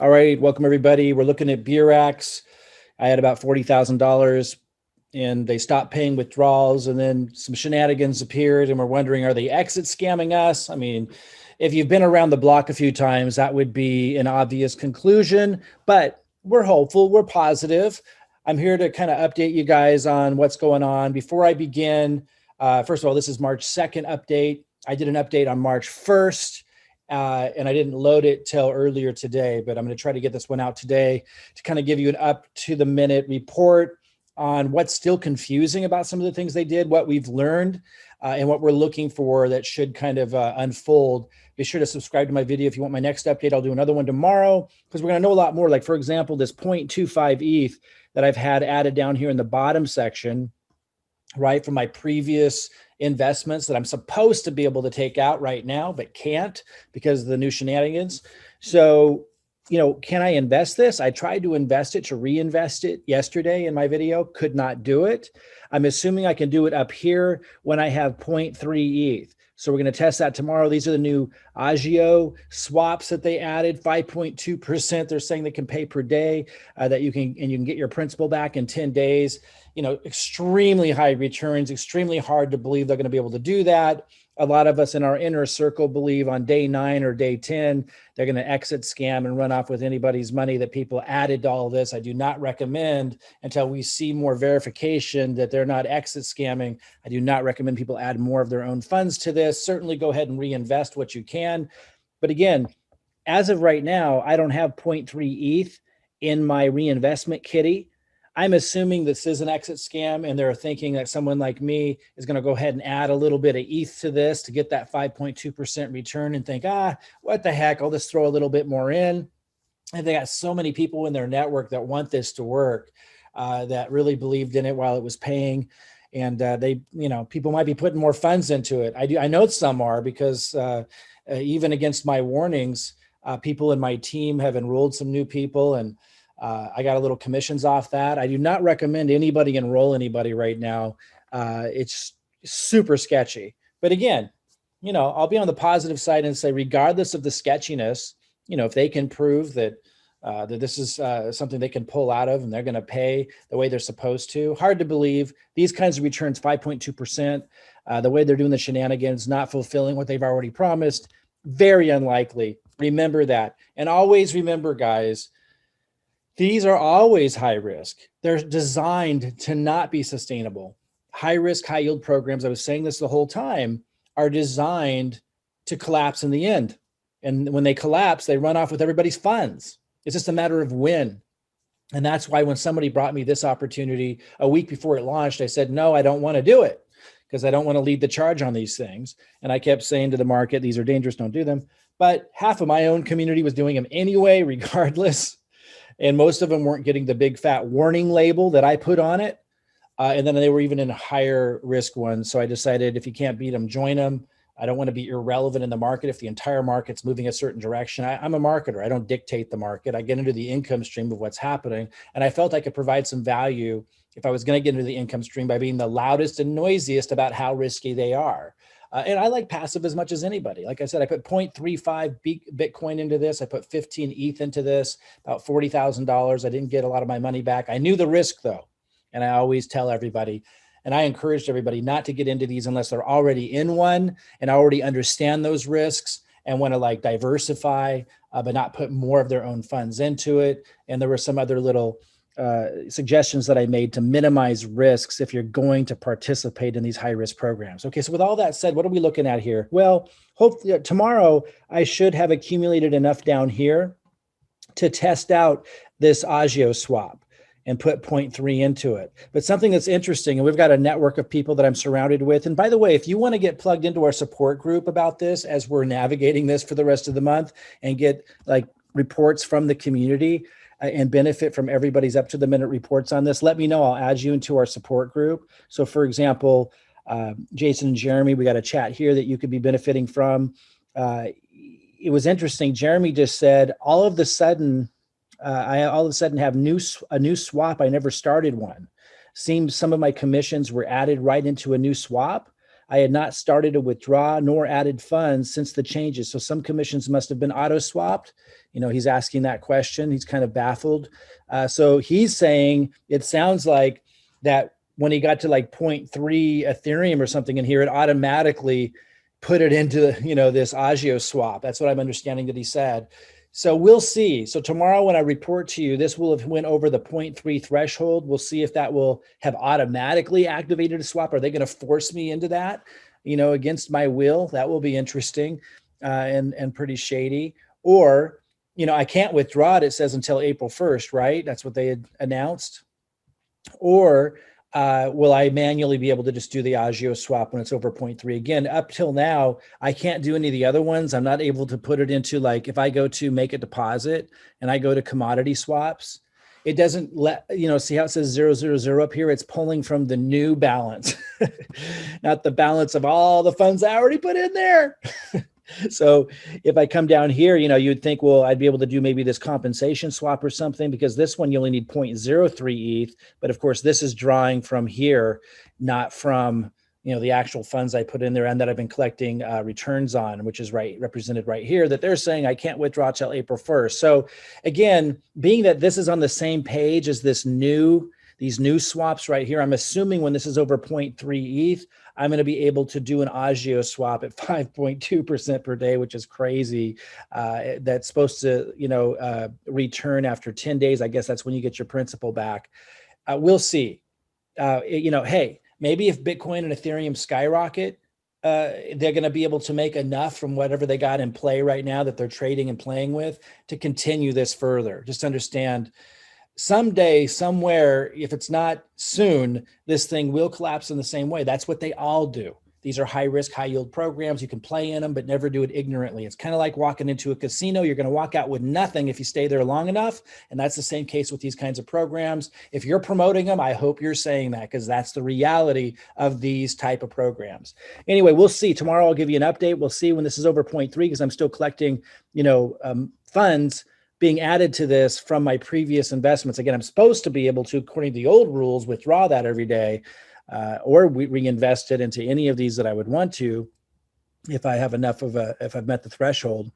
All right, welcome everybody. We're looking at Beurax. I had about $40,000 and they stopped paying withdrawals, and then some shenanigans appeared and we're wondering, are they exit scamming us? I mean, if you've been around the block a few times, that would be an obvious conclusion, but we're hopeful, we're positive. I'm here to kind of update you guys on what's going on. Before I begin, first of all, this is March 2nd update. I did an update on March 1st. And I didn't load it till earlier today, but I'm going to try to get this one out today to kind of give you an up to the minute report on what's still confusing about some of the things they did, what we've learned, and what we're looking for that should kind of unfold. Be sure to subscribe to my video if you want my next update. I'll do another one tomorrow because we're going to know a lot more. Like, for example, this 0.25 ETH that I've had added down here in the bottom section, right, from my previous investments that I'm supposed to be able to take out right now, but can't because of the new shenanigans. So, can I invest this? I tried to invest it, to reinvest it yesterday in my video, could not do it. I'm assuming I can do it up here when I have 0.3 ETH. So we're going to test that tomorrow. These are the new Argh swaps that they added, 5.2%. They're saying they can pay per day, that you can get your principal back in 10 days. Extremely high returns, extremely hard to believe they're going to be able to do that. A lot of us in our inner circle believe on day 9 or day 10, they're going to exit scam and run off with anybody's money that people added to all of this. I do not recommend, until we see more verification that they're not exit scamming, I do not recommend people add more of their own funds to this. Certainly go ahead and reinvest what you can. But again, as of right now, I don't have 0.3 ETH in my reinvestment kitty. I'm assuming this is an exit scam, and they're thinking that someone like me is going to go ahead and add a little bit of ETH to this to get that 5.2% return and think, what the heck, I'll just throw a little bit more in. And they got so many people in their network that want this to work, that really believed in it while it was paying. And people might be putting more funds into it. I know some are, because even against my warnings, people in my team have enrolled some new people, and I got a little commissions off that. I do not recommend anybody enroll anybody right now. It's super sketchy. But again, I'll be on the positive side and say, regardless of the sketchiness, if they can prove that this is something they can pull out of and they're going to pay the way they're supposed to. Hard to believe these kinds of returns, 5.2%, the way they're doing the shenanigans, not fulfilling what they've already promised. Very unlikely. Remember that. And always remember, guys, these are always high risk. They're designed to not be sustainable. High risk, high yield programs, I was saying this the whole time, are designed to collapse in the end. And when they collapse, they run off with everybody's funds. It's just a matter of when. And that's why when somebody brought me this opportunity a week before it launched, I said, no, I don't want to do it, because I don't want to lead the charge on these things. And I kept saying to the market, these are dangerous, don't do them. But half of my own community was doing them anyway, regardless. And most of them weren't getting the big fat warning label that I put on it. And then they were even in higher risk ones. So I decided, if you can't beat them, join them. I don't want to be irrelevant in the market if the entire market's moving a certain direction. I'm a marketer. I don't dictate the market. I get into the income stream of what's happening. And I felt I could provide some value if I was going to get into the income stream by being the loudest and noisiest about how risky they are. And I like passive as much as anybody. Like I said, I put 0.35 Bitcoin into this. I put 15 ETH into this, about $40,000. I didn't get a lot of my money back. I knew the risk though. And I always tell everybody, and I encouraged everybody not to get into these unless they're already in one and already understand those risks and want to diversify, but not put more of their own funds into it. And there were some other little suggestions that I made to minimize risks if you're going to participate in these high risk programs. Okay, so with all that said, what are we looking at here? Well, hopefully tomorrow I should have accumulated enough down here to test out this Argh swap and put 0.3 into it. But something that's interesting, and we've got a network of people that I'm surrounded with. And by the way, if you want to get plugged into our support group about this as we're navigating this for the rest of the month and get reports from the community, and benefit from everybody's up to the minute reports on this, let me know. I'll add you into our support group. So for example, Jason and Jeremy, we got a chat here that you could be benefiting from. It was interesting. Jeremy just said, all of a sudden have a new swap. I never started one. Seems some of my commissions were added right into a new swap. I had not started to withdraw nor added funds since the changes. So some commissions must have been auto swapped. He's asking that question. He's kind of baffled. So he's saying it sounds like that when he got to like 0.3 Ethereum or something in here, it automatically put it into, this Argh swap. That's what I'm understanding that he said. So we'll see. So tomorrow when I report to you, this will have went over the 0.3 threshold. We'll see if that will have automatically activated a swap. Are they going to force me into that, against my will? That will be interesting and pretty shady. Or, I can't withdraw it, it says, until April 1st, right? That's what they had announced. Or will I manually be able to just do the Argh swap when it's over 0.3? Again, up till now, I can't do any of the other ones. I'm not able to put it into, like, if I go to make a deposit and I go to commodity swaps, it doesn't let, see how it says 000 up here? It's pulling from the new balance, not the balance of all the funds I already put in there. So if I come down here, you'd think, well, I'd be able to do maybe this compensation swap or something, because this one you only need 0.03 ETH. But of course, this is drawing from here, not from, the actual funds I put in there and that I've been collecting returns on, which is represented right here, that they're saying I can't withdraw till April 1st. So again, being that this is on the same page as these new swaps right here, I'm assuming when this is over 0.3 ETH, I'm going to be able to do an Argh swap at 5.2% per day, which is crazy. That's supposed to, return after 10 days. I guess that's when you get your principal back. We'll see. Hey, maybe if Bitcoin and Ethereum skyrocket, they're going to be able to make enough from whatever they got in play right now that they're trading and playing with to continue this further. Just understand, someday, somewhere, if it's not soon, this thing will collapse in the same way. That's what they all do. These are high risk, high yield programs. You can play in them, but never do it ignorantly. It's kind of like walking into a casino. You're going to walk out with nothing if you stay there long enough. And that's the same case with these kinds of programs. If you're promoting them, I hope you're saying that, because that's the reality of these type of programs. Anyway, we'll see. Tomorrow I'll give you an update. We'll see when this is over 0.3, because I'm still collecting, funds being added to this from my previous investments. Again, I'm supposed to be able to, according to the old rules, withdraw that every day, or reinvest it into any of these that I would want to, if I have enough if I've met the threshold.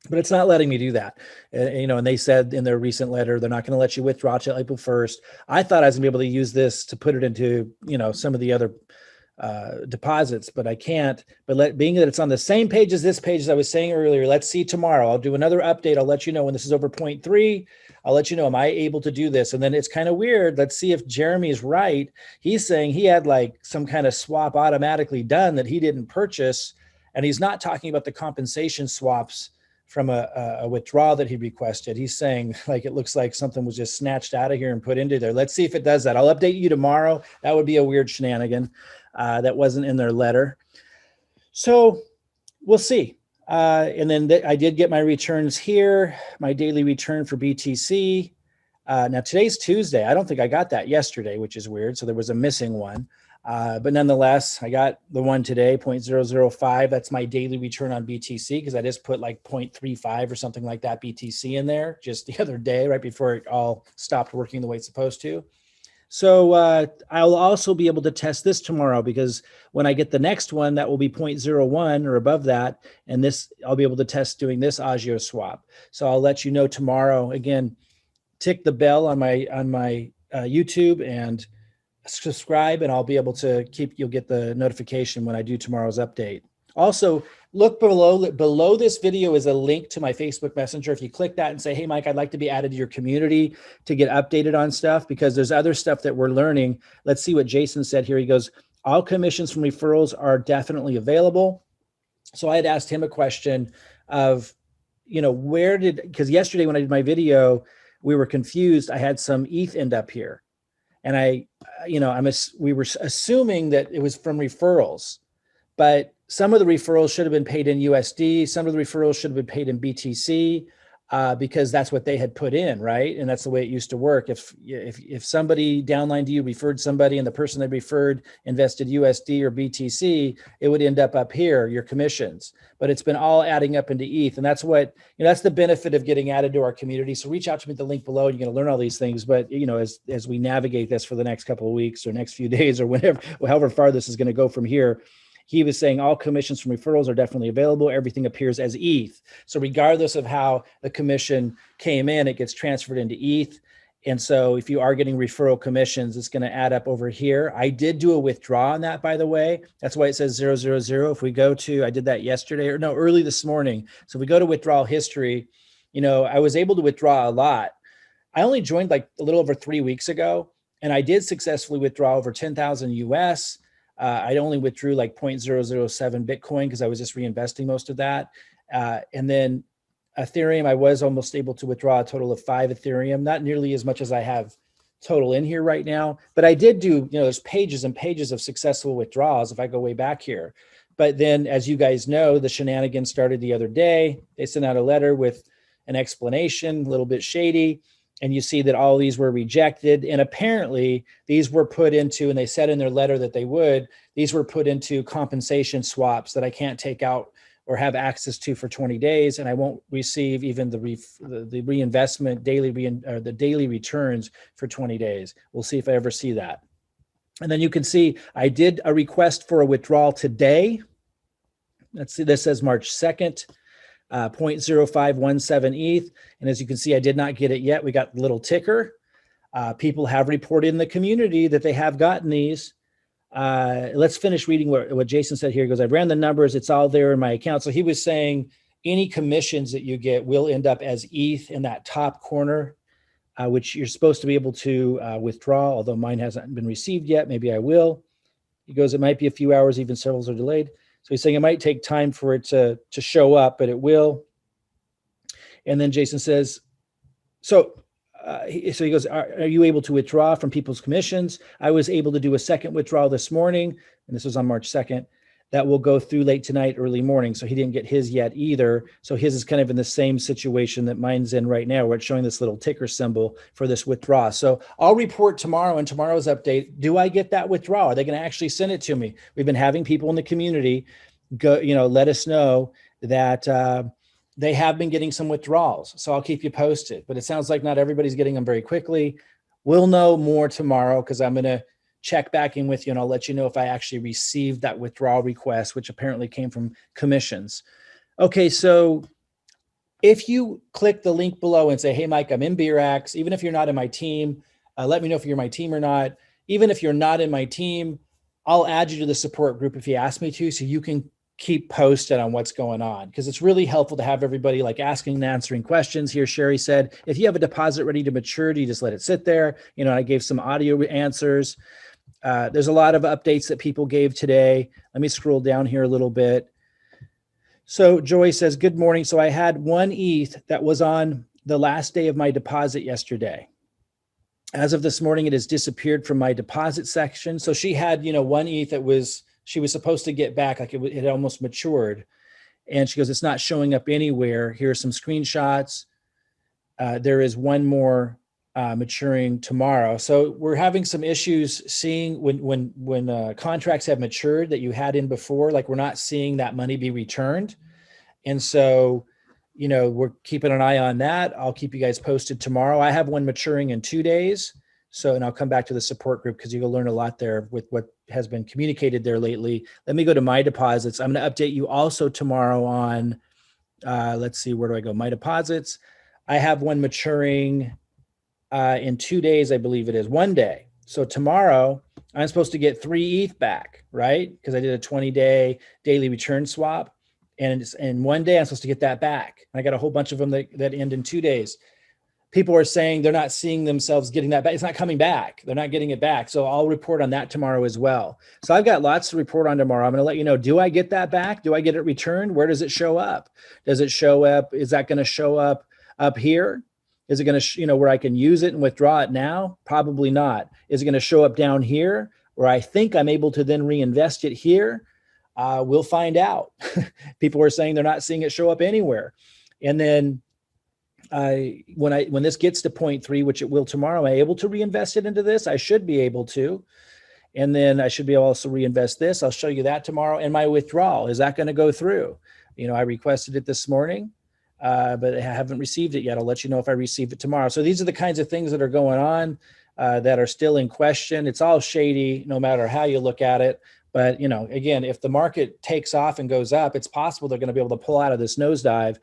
But it's not letting me do that. And they said in their recent letter, they're not going to let you withdraw till April 1st. I thought I was going to be able to use this to put it into, some of the other deposits, but I can't. But being that it's on the same page as this page, as I was saying earlier, let's see tomorrow. I'll do another update. I'll let you know when this is over 0.3. I'll let you know, am I able to do this? And then it's kind of weird. Let's see if Jeremy is right. He's saying he had like some kind of swap automatically done that he didn't purchase. And he's not talking about the compensation swaps from a withdrawal that he requested. He's saying, like, it looks like something was just snatched out of here and put into there. Let's see if it does that. I'll update you tomorrow. That would be a weird shenanigan. That wasn't in their letter. So we'll see. And then I did get my returns here, my daily return for BTC. Now today's Tuesday. I don't think I got that yesterday, which is weird. So there was a missing one. But nonetheless, I got the one today, 0.005. That's my daily return on BTC, because I just put like 0.35 or something like that BTC in there just the other day, right before it all stopped working the way it's supposed to. So I'll also be able to test this tomorrow, because when I get the next one, that will be 0.01 or above that. And this, I'll be able to test doing this Argh swap. So I'll let you know tomorrow. Again, tick the bell on my YouTube and subscribe, and I'll be able to you'll get the notification when I do tomorrow's update. Also, look below this video is a link to my Facebook Messenger. If you click that and say, hey, Mike, I'd like to be added to your community to get updated on stuff, because there's other stuff that we're learning. Let's see what Jason said here. He goes, all commissions from referrals are definitely available. So I had asked him a question of, because yesterday when I did my video, we were confused. I had some ETH end up here. And we were assuming that it was from referrals, but some of the referrals should have been paid in USD. Some of the referrals should have been paid in BTC, because that's what they had put in, right? And that's the way it used to work. If somebody downline to you referred somebody and the person they referred invested USD or BTC, it would end up here, your commissions. But it's been all adding up into ETH, and that's what that's the benefit of getting added to our community. So reach out to me at the link below. You're going to learn all these things. But as we navigate this for the next couple of weeks or next few days or whenever, however far this is going to go from here, he was saying all commissions from referrals are definitely available. Everything appears as ETH. So regardless of how the commission came in, it gets transferred into ETH. And so if you are getting referral commissions, it's going to add up over here. I did do a withdraw on that, by the way. That's why it says 000. If we go to, I did that yesterday, or no, early this morning. So if we go to withdrawal history, you know, I was able to withdraw a lot. I only joined like a little over 3 weeks ago, and I did successfully withdraw over 10,000 US. I only withdrew like 0.007 Bitcoin because I was just reinvesting most of that. And then Ethereum, I was almost able to withdraw a total of 5 Ethereum, not nearly as much as I have total in here right now, but I did do, you know, there's pages and pages of successful withdrawals if I go way back here. But then, as you guys know, the shenanigans started the other day. They sent out a letter with an explanation, a little bit shady, and you see that all these were rejected. And apparently these were put into, and they said in their letter that they would, these were put into compensation swaps that I can't take out or have access to for 20 days, and I won't receive even the reinvestment the daily returns for 20 days. We'll see if I ever see that. And then you can see I did a request for a withdrawal today. Let's see, this says March 2nd, 0.0517 ETH. And as you can see, I did not get it yet. We got the little ticker. People have reported in the community that they have gotten these. Let's finish reading what Jason said here. He goes, I've ran the numbers. It's all there in my account. So he was saying any commissions that you get will end up as ETH in that top corner, which you're supposed to be able to withdraw, although mine hasn't been received yet. Maybe I will. He goes, it might be a few hours, even several are delayed. So he's saying it might take time for it to show up, but it will. And then Jason says, so he goes, are you able to withdraw from people's commissions? I was able to do a second withdrawal this morning, and this was on March 2nd. That will go through late tonight, early morning. So he didn't get his yet either. So his is kind of in the same situation that mine's in right now, where it's showing this little ticker symbol for this withdrawal. So I'll report tomorrow in tomorrow's update. Do I get that withdrawal? Are they going to actually send it to me? We've been having people in the community go, let us know that they have been getting some withdrawals. So I'll keep you posted. But it sounds like not everybody's getting them very quickly. We'll know more tomorrow because I'm going to check back in with you, and I'll let you know if I actually received that withdrawal request, which apparently came from commissions. Okay, so if you click the link below and say, hey, Mike, I'm in Beurax, even if you're not in my team, let me know if you're my team or not. Even if you're not in my team, I'll add you to the support group if you ask me to, so you can keep posted on what's going on, because it's really helpful to have everybody like asking and answering questions here. Sherry said, if you have a deposit ready to maturity, just let it sit there. I gave some audio answers. There's a lot of updates that people gave today. Let me scroll down here a little bit. So Joy says, good morning. So I had 1 ETH that was on the last day of my deposit yesterday. As of this morning, it has disappeared from my deposit section. So she had, 1 ETH that she was supposed to get back, like it had almost matured. And she goes, it's not showing up anywhere. Here are some screenshots. There is one more maturing tomorrow. So we're having some issues seeing when contracts have matured that you had in before, like we're not seeing that money be returned. And so, we're keeping an eye on that. I'll keep you guys posted tomorrow. I have one maturing in 2 days. So, and I'll come back to the support group because you'll learn a lot there with what has been communicated there lately. Let me go to my deposits. I'm going to update you also tomorrow on, let's see, where do I go? My deposits. I have one maturing in 2 days, I believe it is, 1 day. So tomorrow I'm supposed to get 3 ETH back, right? Because I did a 20-day daily return swap. And in 1 day, I'm supposed to get that back. And I got a whole bunch of them that end in 2 days. People are saying they're not seeing themselves getting that back. It's not coming back. They're not getting it back. So I'll report on that tomorrow as well. So I've got lots to report on tomorrow. I'm going to let you know, do I get that back? Do I get it returned? Where does it show up? Does it show up? Is that going to show up here? Is it going to, where I can use it and withdraw it now? Probably not. Is it going to show up down here where I think I'm able to then reinvest it here? We'll find out. People are saying they're not seeing it show up anywhere. And then when this gets to 0.3, which it will tomorrow, am I able to reinvest it into this? I should be able to. And then I should be able to also reinvest this. I'll show you that tomorrow. And my withdrawal, is that going to go through? I requested it this morning, but I haven't received it yet. I'll let you know if I receive it tomorrow. So these are the kinds of things that are going on that are still in question. It's all shady, no matter how you look at it. But, you know, again, if the market takes off and goes up, it's possible they're going to be able to pull out of this nosedive.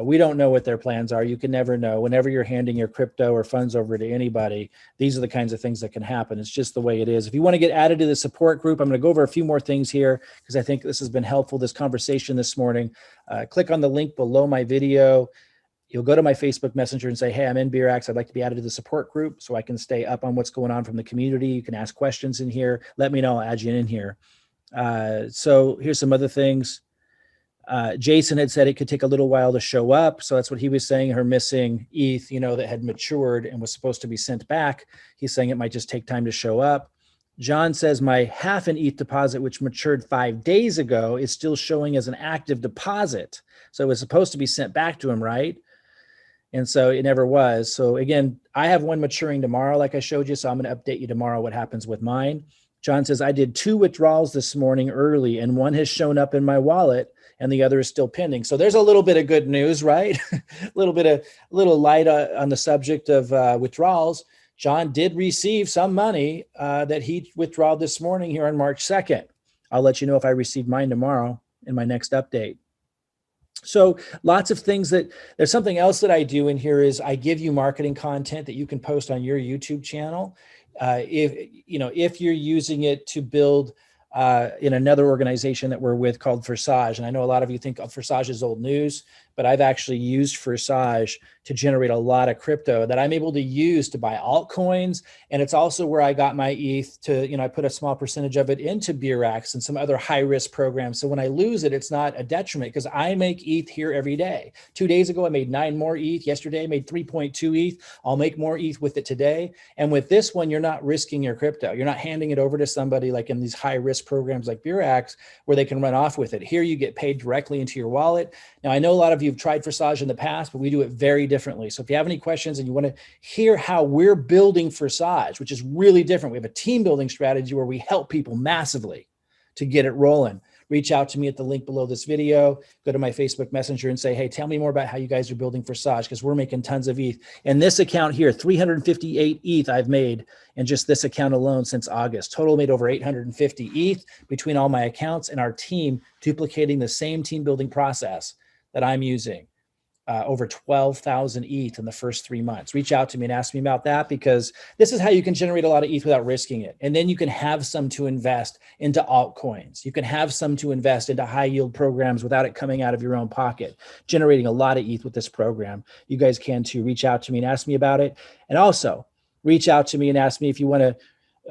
We don't know what their plans are. You can never know. Whenever you're handing your crypto or funds over to anybody, these are the kinds of things that can happen. It's just the way it is. If you want to get added to the support group, I'm going to go over a few more things here because I think this has been helpful, this conversation this morning. Click on the link below my video. You'll go to my Facebook Messenger and say, hey, I'm in Beurax. I'd like to be added to the support group so I can stay up on what's going on from the community. You can ask questions in here. Let me know. I'll add you in here. So here's some other things. Jason had said it could take a little while to show up. So that's what he was saying, her missing ETH, you know, that had matured and was supposed to be sent back. He's saying it might just take time to show up. John says my half an ETH deposit, which matured 5 days ago, is still showing as an active deposit. So it was supposed to be sent back to him, right? And so it never was. So again, I have one maturing tomorrow, like I showed you. So I'm going to update you tomorrow what happens with mine. John says, I did 2 withdrawals this morning early, and one has shown up in my wallet and the other is still pending. So there's a little bit of good news, right? a little light on the subject of withdrawals. John did receive some money that he withdrawed this morning here on March 2nd. I'll let you know if I receive mine tomorrow in my next update. So lots of things there's something else that I do in here is I give you marketing content that you can post on your YouTube channel. If you're using it to build in another organization that we're with called Forsage. And I know a lot of you think of Forsage as old news, but I've actually used Forsage to generate a lot of crypto that I'm able to use to buy altcoins. And it's also where I got my ETH to, I put a small percentage of it into Beurax and some other high risk programs. So when I lose it, it's not a detriment because I make ETH here every day. 2 days ago, I made 9 more ETH. Yesterday, I made 3.2 ETH. I'll make more ETH with it today. And with this one, you're not risking your crypto. You're not handing it over to somebody like in these high risk programs like Beurax where they can run off with it. Here, you get paid directly into your wallet. Now, I know a lot of you have tried Forsage in the past, but we do it very differently. So if you have any questions and you want to hear how we're building Forsage, which is really different, we have a team building strategy where we help people massively to get it rolling. Reach out to me at the link below this video, go to my Facebook Messenger and say, hey, tell me more about how you guys are building Forsage because we're making tons of ETH. And this account here, 358 ETH I've made in just this account alone since August. Total made over 850 ETH between all my accounts and our team duplicating the same team building process that I'm using. Over 12,000 ETH in the first 3 months. Reach out to me and ask me about that because this is how you can generate a lot of ETH without risking it. And then you can have some to invest into altcoins. You can have some to invest into high yield programs without it coming out of your own pocket, generating a lot of ETH with this program. You guys can too. Reach out to me and ask me about it. And also reach out to me and ask me if you want to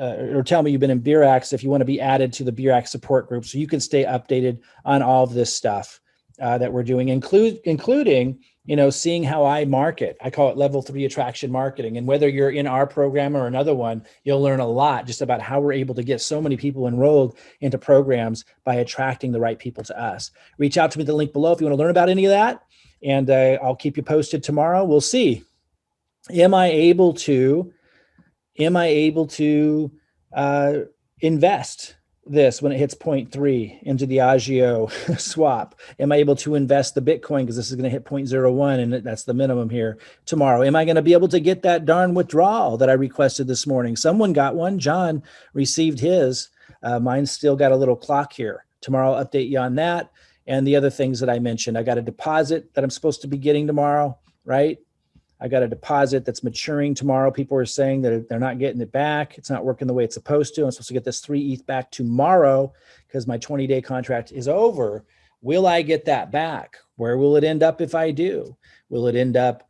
or tell me you've been in Beurax if you want to be added to the Beurax support group so you can stay updated on all of this stuff that we're doing, including, seeing how I market. I call it level 3 attraction marketing. And whether you're in our program or another one, you'll learn a lot just about how we're able to get so many people enrolled into programs by attracting the right people to us. Reach out to me at the link below if you want to learn about any of that. And I'll keep you posted tomorrow. We'll see. Am I able to invest this when it hits 0.3 into the Argh swap? Am I able to invest the Bitcoin because this is going to hit 0.01 and that's the minimum here tomorrow? Am I going to be able to get that darn withdrawal that I requested this morning? Someone got one. John received his. Mine's still got a little clock here. Tomorrow I'll update you on that and the other things that I mentioned. I got a deposit that I'm supposed to be getting tomorrow, right? I got a deposit that's maturing tomorrow. People are saying that they're not getting it back. It's not working the way it's supposed to. I'm supposed to get this 3 ETH back tomorrow because my 20-day contract is over. Will I get that back? Where will it end up if I do? Will it end up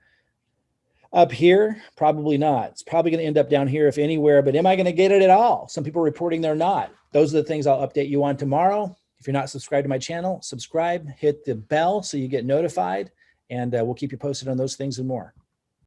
here? Probably not. It's probably going to end up down here if anywhere, but am I going to get it at all? Some people are reporting they're not. Those are the things I'll update you on tomorrow. If you're not subscribed to my channel, subscribe, hit the bell so you get notified, and we'll keep you posted on those things and more.